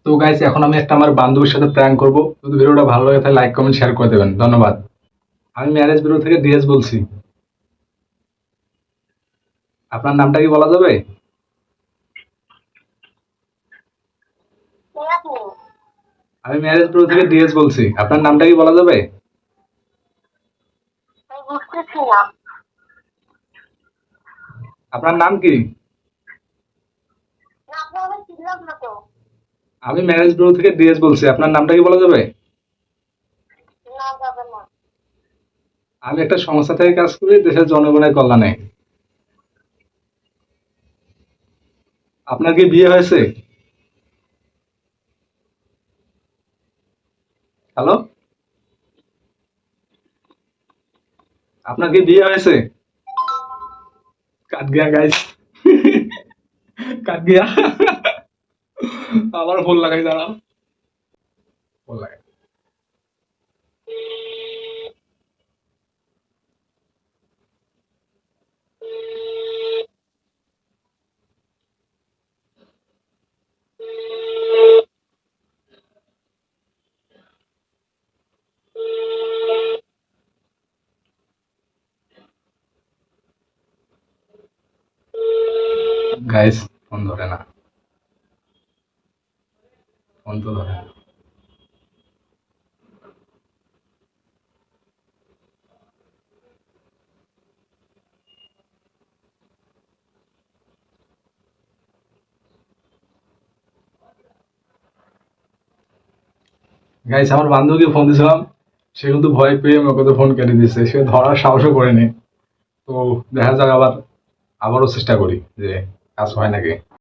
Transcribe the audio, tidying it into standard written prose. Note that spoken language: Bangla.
তো গাইস, এখন আমি একটা আমার বান্ধবীর সাথে প্র্যাঙ্ক করব। যদি ভিডিওটা ভালো লাগে তাহলে লাইক কমেন্ট শেয়ার করে দেবেন, ধন্যবাদ। আমি ম্যারেজ ব্যুরো থেকে ডিএস বলছি। আপনার নামটা কি বলা যাবে? কে আপনি? আমি ম্যারেজ ব্যুরো থেকে ডিএস বলছি, আপনার নামটা কি বলা যাবে? আমি বুঝতেছি না। আপনার নাম কি? না, আপনি আমাকে চিনলাম না তো। আমি ম্যারেজ ব্যুরো থেকে ডিএস বলছি, আপনার নামটা কি বলা যাবে? না, যাবে না। আমি একটা সংস্থা থেকে কাজ করি দেশের জনগণের কল্যাণে। আপনার কি বিয়ে হয়েছে? হ্যালো, আপনার কি বিয়ে হয়েছে? কাট গিয়া গাইস, কাট গিয়া। আবার ফোন লাগাই, দাঁড়াও। ফোন লাগাই। গাইস, ফোন ধরে না, ফোন তো ধরে না। গাইস, আমার বান্ধবীকে ফোন দিয়েছিলাম, সে কিন্তু ভয় পেয়ে আমাকে তো ফোন কেটে দিচ্ছে, সে ধরার সাহসও করেনি। তো দেখা যাক, আবারও চেষ্টা করি যে কাজ হয় নাকি।